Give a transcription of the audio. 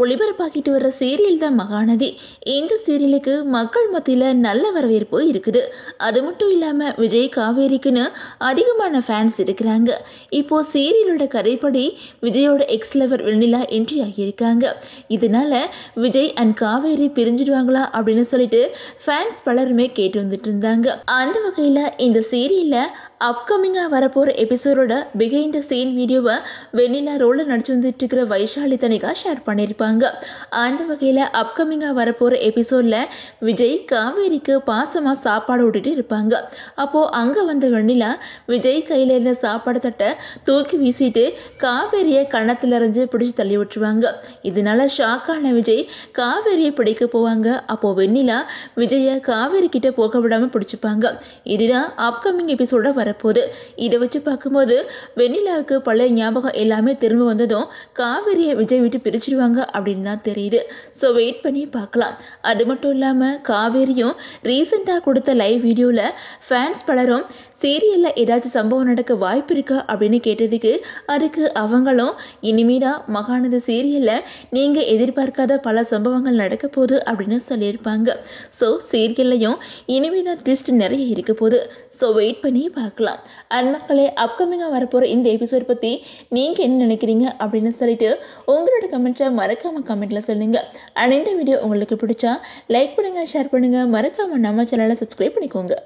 ஒளிபரப்பாக்கிட்டு வர சீரியல் தான் மகாநதி. இந்த சீரியலுக்கு மக்கள் மத்தியில் நல்ல வரவேற்பு இருக்குது. அது மட்டும் இல்லாமல் விஜய் காவேரிக்குன்னு அதிகமான ஃபேன்ஸ் இருக்கிறாங்க. இப்போ சீரியலோட கதைப்படி விஜயோட எக்ஸ் லவர் வெண்ணிலா என்ட்ரி ஆகியிருக்காங்க. இதனால விஜய் அண்ட் காவேரி பிரிஞ்சிடுவாங்களா அப்படின்னு சொல்லிட்டு ஃபேன்ஸ் பலருமே கேட்டு வந்துட்டு இருந்தாங்க. அந்த வகையில் இந்த சீரியல்ல அப்கமிங்காக வரப்போகிற எபிசோடோட பிஹைண்ட் த சீன் வீடியோவை வெண்ணிலா ரோலில் நடிச்சு வந்துட்டு இருக்கிற வைஷாலி தனிகா ஷேர் பண்ணியிருப்பாங்க. அந்த வகையில் அப்கமிங்காக வரப்போகிற எபிசோடில் விஜய் காவேரிக்கு பாசமாக சாப்பாடு விட்டுட்டு இருப்பாங்க. அப்போது அங்கே வந்த வெண்ணிலா விஜய் கையில் இருந்த சாப்பாடு தட்டை தூக்கி வீசிட்டு காவேரியை கன்னத்தில் எறிஞ்சு பிடிச்சி தள்ளி விட்டுருவாங்க. இதனால ஷாக்கான விஜய் காவேரியை பிடிக்க போவாங்க. அப்போது வெண்ணிலா விஜயை காவேரி கிட்ட போக விடாமல் பிடிச்சிப்பாங்க. இதுதான் அப்கமிங் எபிசோட வரப்போகுது. இதை வச்சு பார்க்கும்போது வெண்ணிலாவுக்கு பழைய ஞாபகம் எல்லாமே திரும்ப வந்ததும் காவேரியை விஜய் விட்டு பிரிச்சிருவாங்க அப்படின்னு தான் தெரியுது. ஸோ வெயிட் பண்ணி பார்க்கலாம். அது மட்டும் இல்லாமல் காவேரியும் ரீசெண்டாக கொடுத்த லைவ் வீடியோவில் ஃபேன்ஸ் பலரும் சீரியலில் ஏதாச்சும் சம்பவம் நடக்க வாய்ப்பு இருக்கா அப்படின்னு கேட்டதுக்கு அதுக்கு அவங்களும் இனிமேதான் மகாநதி சீரியலில் நீங்கள் எதிர்பார்க்காத பல சம்பவங்கள் நடக்க போகுது அப்படின்னு சொல்லியிருப்பாங்க. ஸோ சீரியல்லையும் இனிமேதான் ட்விஸ்ட் நிறைய இருக்க போகுது. ஸோ வெயிட் பண்ணி பார்க்கலாம். அண்ட் மக்களே, அப்கமிங்காக வரப்போகிற இந்த எபிசோட் பற்றி நீங்கள் என்ன நினைக்கிறீங்க அப்படின்னு சொல்லிட்டு உங்களோட கமெண்ட்டை மறக்காமல் கமெண்ட்டில் சொல்லுங்கள். அண்ட் இந்த வீடியோ உங்களுக்கு பிடிச்சா லைக் பண்ணுங்கள், ஷேர் பண்ணுங்கள், மறக்காமல் நம்ம சேனலை சப்ஸ்கிரைப் பண்ணிக்கோங்க.